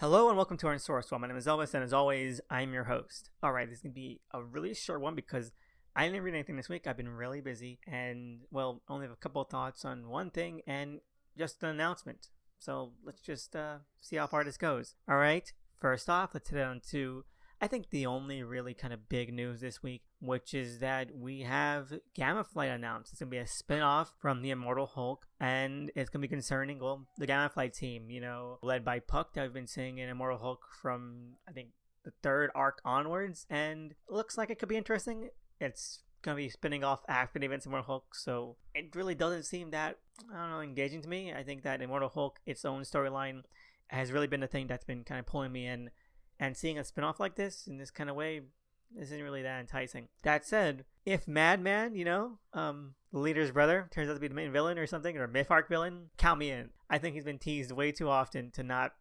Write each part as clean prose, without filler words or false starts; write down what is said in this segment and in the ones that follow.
Hello and welcome to Unsourced Wall. My name is Elvis, and as always, I'm your host. Alright, this is going to be a really short one because I didn't read anything this week. I've been really busy and, well, only have a couple of thoughts on one thing and just an announcement. So let's just see how far this goes. Alright, first off, let's head on to, I think, the only really kind of big news this week, which is that we have Gamma Flight announced. It's going to be a spin-off from the Immortal Hulk, and it's going to be concerning, well, the Gamma Flight team, led by Puck that we've been seeing in Immortal Hulk from, I think, the third arc onwards, and it looks like it could be interesting. It's going to be spinning off after the events of Immortal Hulk, so it really doesn't seem that, engaging to me. I think that Immortal Hulk, its own storyline, has really been the thing that's been kind of pulling me in. And seeing a spin-off like this, in this kind of way, isn't really that enticing. That said, if Madman, the leader's brother, turns out to be the main villain or something, or a myth-arc villain, count me in. I think he's been teased way too often to not,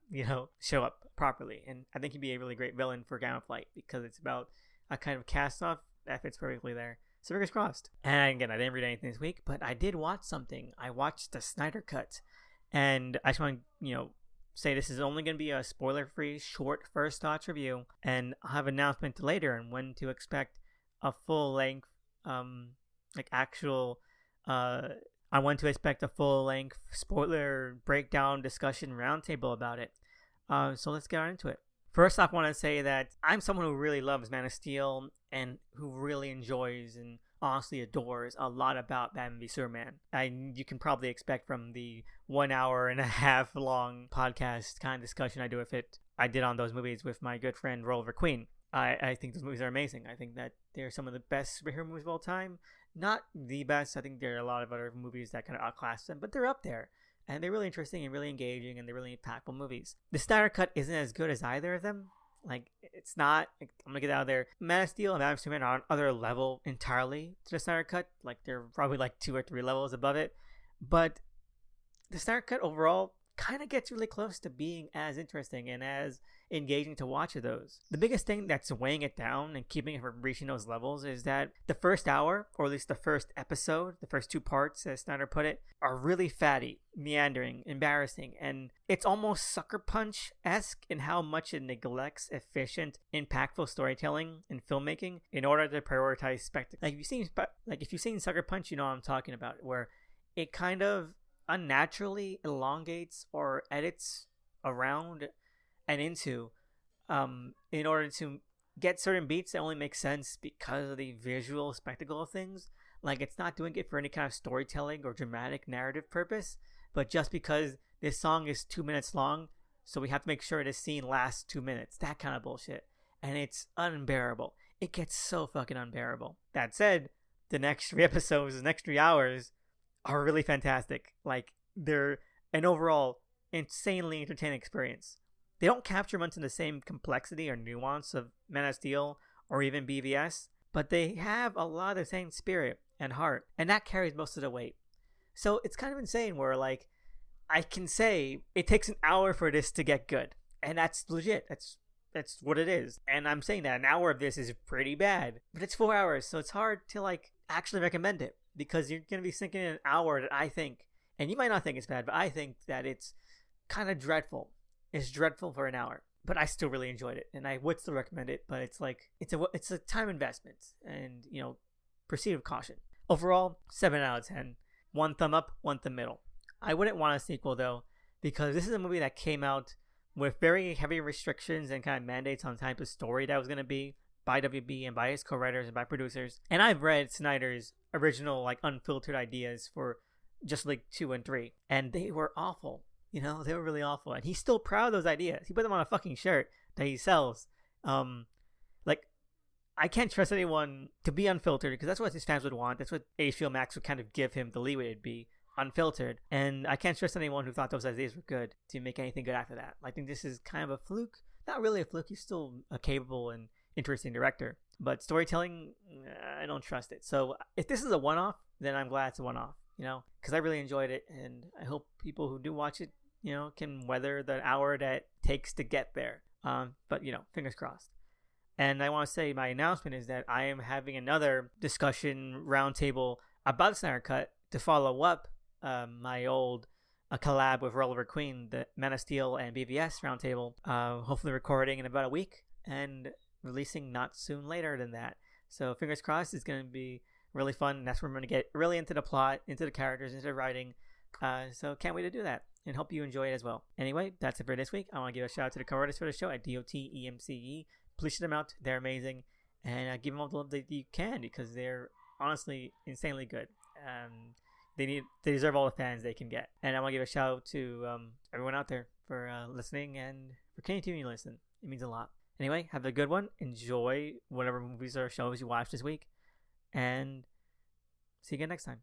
show up properly. And I think he'd be a really great villain for Gamma Flight, because it's about a kind of cast-off that fits perfectly there. So fingers crossed. And again, I didn't read anything this week, but I did watch something. I watched the Snyder Cut. And I just want to, say this is only going to be a spoiler-free, short first thoughts review, and I'll have an announcement later on when to expect a full-length, I want to expect a full-length spoiler breakdown discussion roundtable about it. So let's get on into it. First off, I want to say that I'm someone who really loves Man of Steel and who really enjoys and honestly adores a lot about Batman v Superman. You can probably expect from the 1 hour and a half long podcast kind of discussion I do with it, I did on those movies with my good friend Rolver Queen. I think those movies are amazing. I think that they're some of the best superhero movies of all time. Not the best. I think there are a lot of other movies that kind of outclass them, but they're up there. And they're really interesting and really engaging, and they're really impactful movies. The Snyder Cut isn't as good as either of them. It's not. I'm gonna get out of there. Man of Steel and Batman v Superman are on another level entirely to the Snyder Cut. They're probably 2 or 3 levels above it. But the Snyder Cut overall kind of gets really close to being as interesting and as engaging to watch of those. The biggest thing that's weighing it down and keeping it from reaching those levels is that the first hour, or at least the first episode, the first 2 parts, as Snyder put it, are really fatty, meandering, embarrassing, and it's almost Sucker Punch-esque in how much it neglects efficient, impactful storytelling and filmmaking in order to prioritize spectacle. If you've seen Sucker Punch, you know what I'm talking about, where it kind of unnaturally elongates or edits around and into in order to get certain beats that only make sense because of the visual spectacle of things. It's not doing it for any kind of storytelling or dramatic narrative purpose, but just because this song is 2 minutes long, so we have to make sure this scene lasts 2 minutes. That kind of bullshit. And it's unbearable. It gets so fucking unbearable. That said, the next 3 episodes, the next 3 hours are really fantastic. They're an overall insanely entertaining experience. They don't capture much of the same complexity or nuance of Man of Steel or even BVS, but they have a lot of the same spirit and heart, and that carries most of the weight. So it's kind of insane where, I can say it takes an hour for this to get good, and that's legit. That's what it is. And I'm saying that an hour of this is pretty bad, but it's 4 hours, so it's hard to, actually recommend it, because you're going to be sinking in an hour that I think, and you might not think it's bad, but I think that it's kind of dreadful. It's dreadful for an hour, but I still really enjoyed it, and I would still recommend it, but it's a time investment, and, proceed with caution. Overall, 7 out of 10. 1 thumb up, 1 thumb middle. I wouldn't want a sequel, though, because this is a movie that came out with very heavy restrictions and kind of mandates on the type of story that was going to be by WB and by his co-writers and by producers. And I've read Snyder's original, unfiltered ideas for Just League 2 and 3, and they were awful. They were really awful. And he's still proud of those ideas. He put them on a fucking shirt that he sells. I can't trust anyone to be unfiltered, because that's what his fans would want. That's what HBO Max would kind of give him the leeway to be, unfiltered. And I can't trust anyone who thought those ideas were good to make anything good after that. I think this is kind of a fluke. Not really a fluke. He's still a capable and interesting director. But storytelling, I don't trust it. So if this is a one-off, then I'm glad it's a one-off, because I really enjoyed it. And I hope people who do watch it, can weather the hour that it takes to get there. But, fingers crossed. And I want to say my announcement is that I am having another discussion roundtable about the Snyder Cut to follow up my old a collab with Oliver Queen, the Man of Steel and BVS roundtable. Hopefully recording in about a week and releasing not soon later than that. So fingers crossed, it's going to be really fun. And that's where we're going to get really into the plot, into the characters, into the writing. So can't wait to do that and hope you enjoy it as well. Anyway, that's it for this week. I want to give a shout out to the cover artists for the show at DOTEMCE. Please check them out. They're amazing. And give them all the love that you can because they're honestly insanely good. They deserve all the fans they can get. And I want to give a shout out to everyone out there for listening and for continuing to listen. It means a lot. Anyway, have a good one. Enjoy whatever movies or shows you watch this week. And see you again next time.